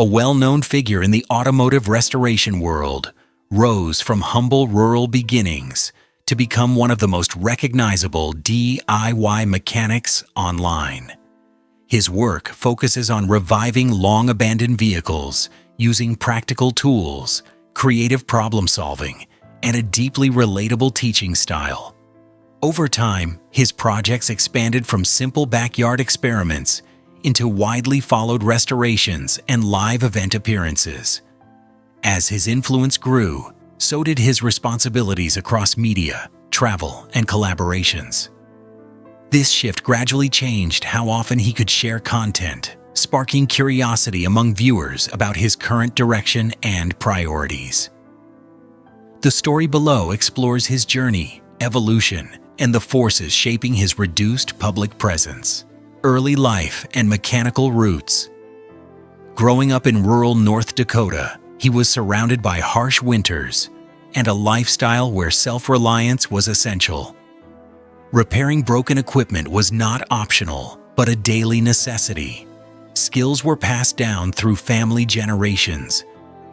a well-known figure in the automotive restoration world, rose from humble rural beginnings to become one of the most recognizable DIY mechanics online. His work focuses on reviving long-abandoned vehicles using practical tools, creative problem-solving, and a deeply relatable teaching style. Over time, his projects expanded from simple backyard experiments into widely followed restorations and live event appearances. As his influence grew, so did his responsibilities across media, travel, and collaborations. This shift gradually changed how often he could share content, sparking curiosity among viewers about his current direction and priorities. The story below explores his journey, evolution, and the forces shaping his reduced public presence, early life, and mechanical roots. Growing up in rural North Dakota, he was surrounded by harsh winters and a lifestyle where self-reliance was essential. Repairing broken equipment was not optional, but a daily necessity. Skills were passed down through family generations,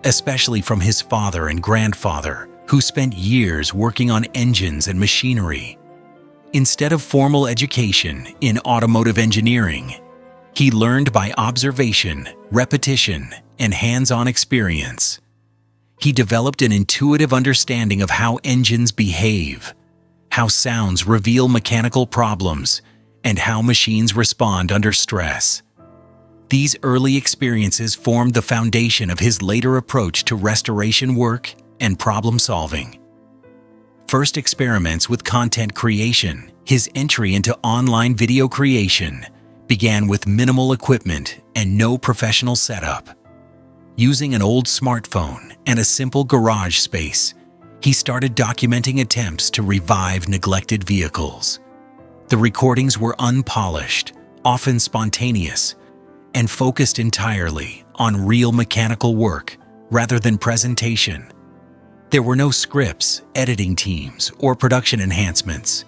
especially from his father and grandfather, who spent years working on engines and machinery. Instead of formal education in automotive engineering, he learned by observation, repetition, and hands-on experience. He developed an intuitive understanding of how engines behave, how sounds reveal mechanical problems, and how machines respond under stress. These early experiences formed the foundation of his later approach to restoration work and problem-solving. First experiments with content creation, his entry into online video creation began with minimal equipment and no professional setup. Using an old smartphone and a simple garage space, he started documenting attempts to revive neglected vehicles. The recordings were unpolished, often spontaneous, and focused entirely on real mechanical work rather than presentation. There were no scripts, editing teams, or production enhancements,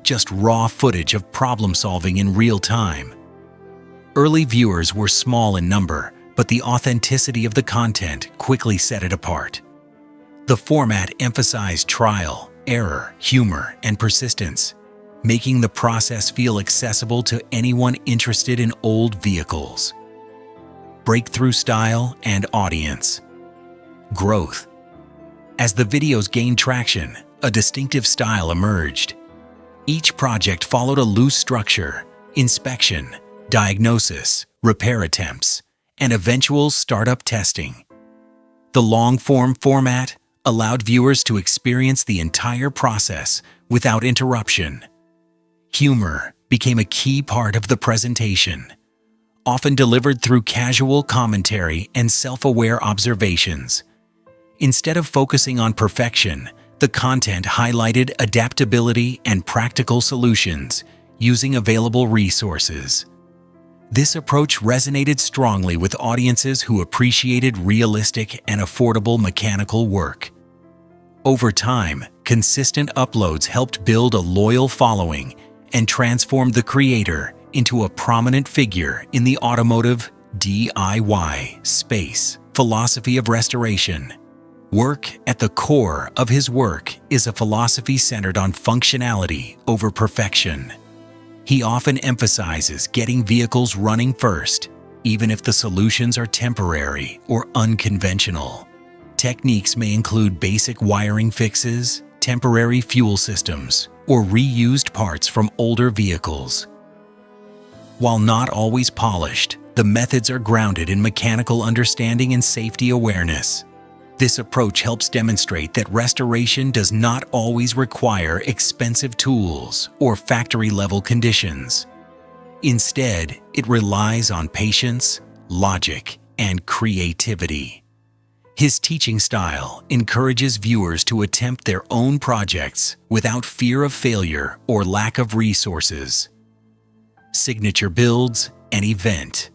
just raw footage of problem-solving in real time. Early viewers were small in number, but the authenticity of the content quickly set it apart. The format emphasized trial, error, humor, and persistence, making the process feel accessible to anyone interested in old vehicles. Breakthrough style and audience. Growth. As the videos gained traction, a distinctive style emerged. Each project followed a loose structure: inspection, diagnosis, repair attempts, and eventual startup testing. The long-form format allowed viewers to experience the entire process without interruption. Humor became a key part of the presentation, often delivered through casual commentary and self-aware observations. Instead of focusing on perfection, the content highlighted adaptability and practical solutions using available resources. This approach resonated strongly with audiences who appreciated realistic and affordable mechanical work. Over time, consistent uploads helped build a loyal following and transformed the creator into a prominent figure in the automotive DIY space. Philosophy of restoration. Work at the core of his work is a philosophy centered on functionality over perfection. He often emphasizes getting vehicles running first, even if the solutions are temporary or unconventional. Techniques may include basic wiring fixes, temporary fuel systems, or reused parts from older vehicles. While not always polished, the methods are grounded in mechanical understanding and safety awareness. This approach helps demonstrate that restoration does not always require expensive tools or factory-level conditions. Instead, it relies on patience, logic, and creativity. His teaching style encourages viewers to attempt their own projects without fear of failure or lack of resources. Signature builds and event.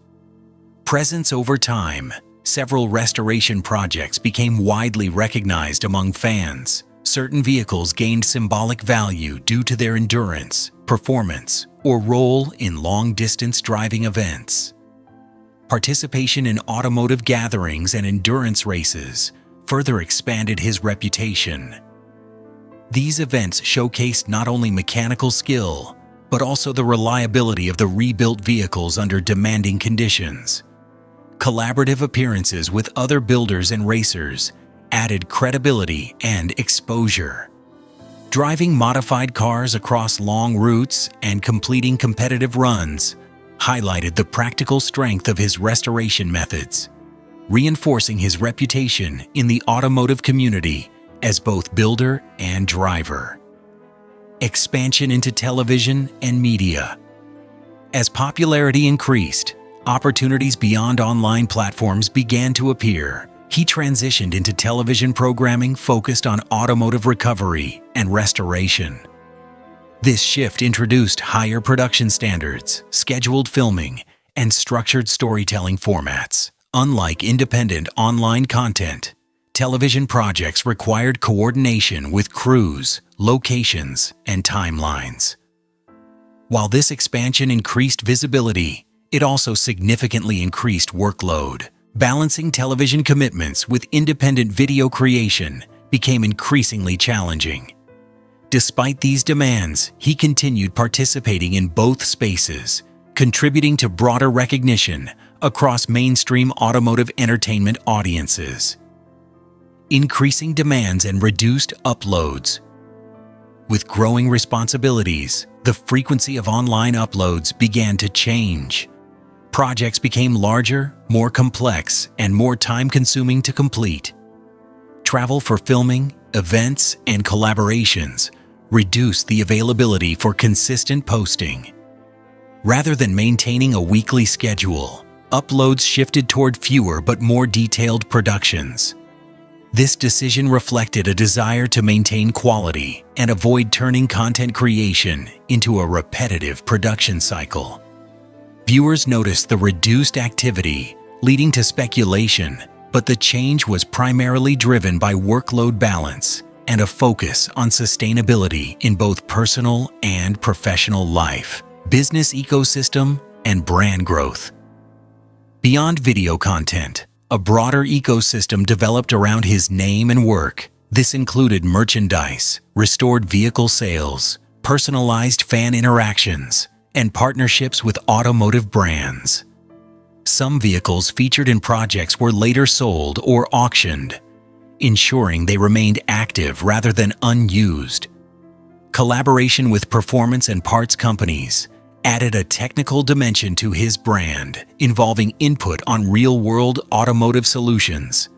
Presence over time. Several restoration projects became widely recognized among fans. Certain vehicles gained symbolic value due to their endurance, performance, or role in long-distance driving events. Participation in automotive gatherings and endurance races further expanded his reputation. These events showcased not only mechanical skill, but also the reliability of the rebuilt vehicles under demanding conditions. Collaborative appearances with other builders and racers added credibility and exposure. Driving modified cars across long routes and completing competitive runs highlighted the practical strength of his restoration methods, reinforcing his reputation in the automotive community as both builder and driver. Expansion into television and media. As popularity increased, opportunities beyond online platforms began to appear. He transitioned into television programming focused on automotive recovery and restoration. This shift introduced higher production standards, scheduled filming, and structured storytelling formats. Unlike independent online content, television projects required coordination with crews, locations, and timelines. While this expansion increased visibility, it also significantly increased workload. Balancing television commitments with independent video creation became increasingly challenging. Despite these demands, he continued participating in both spaces, contributing to broader recognition across mainstream automotive entertainment audiences. Increasing demands and reduced uploads. With growing responsibilities, the frequency of online uploads began to change. Projects became larger, more complex, and more time-consuming to complete. Travel for filming, events, and collaborations reduced the availability for consistent posting. Rather than maintaining a weekly schedule, uploads shifted toward fewer but more detailed productions. This decision reflected a desire to maintain quality and avoid turning content creation into a repetitive production cycle. Viewers noticed the reduced activity, leading to speculation, but the change was primarily driven by workload balance and a focus on sustainability in both personal and professional life, business ecosystem, and brand growth. Beyond video content, a broader ecosystem developed around his name and work. This included merchandise, restored vehicle sales, personalized fan interactions, and partnerships with automotive brands. Some vehicles featured in projects were later sold or auctioned, ensuring they remained active rather than unused. Collaboration with performance and parts companies added a technical dimension to his brand, involving input on real-world automotive solutions.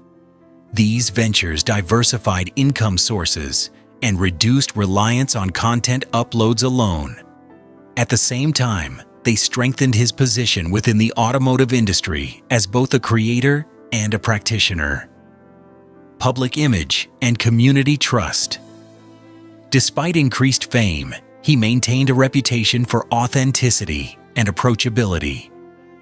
These ventures diversified income sources and reduced reliance on content uploads alone. At the same time, they strengthened his position within the automotive industry as both a creator and a practitioner. Public image and community trust. Despite increased fame, he maintained a reputation for authenticity and approachability.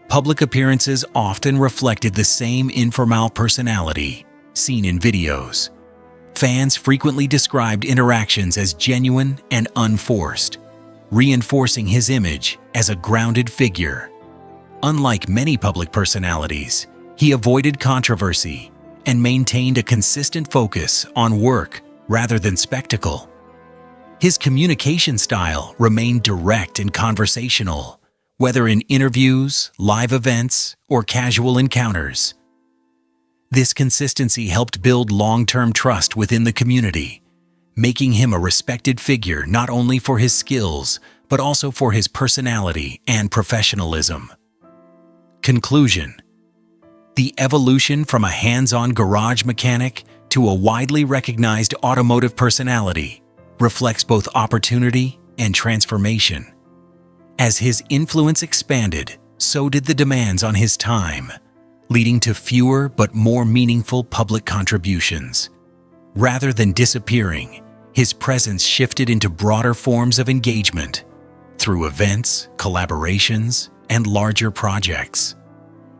Public appearances often reflected the same informal personality seen in videos. Fans frequently described interactions as genuine and unforced, reinforcing his image as a grounded figure. Unlike many public personalities, he avoided controversy and maintained a consistent focus on work rather than spectacle. His communication style remained direct and conversational, whether in interviews, live events, or casual encounters. This consistency helped build long-term trust within the community, making him a respected figure not only for his skills, but also for his personality and professionalism. Conclusion: the evolution from a hands-on garage mechanic to a widely recognized automotive personality reflects both opportunity and transformation. As his influence expanded, so did the demands on his time, leading to fewer but more meaningful public contributions. Rather than disappearing, his presence shifted into broader forms of engagement through events, collaborations, and larger projects.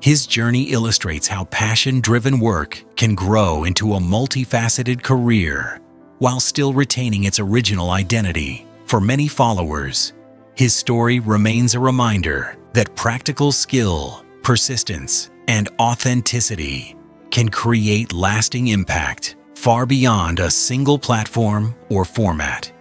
His journey illustrates how passion-driven work can grow into a multifaceted career while still retaining its original identity. For many followers, his story remains a reminder that practical skill, persistence, and authenticity can create lasting impact far beyond a single platform or format.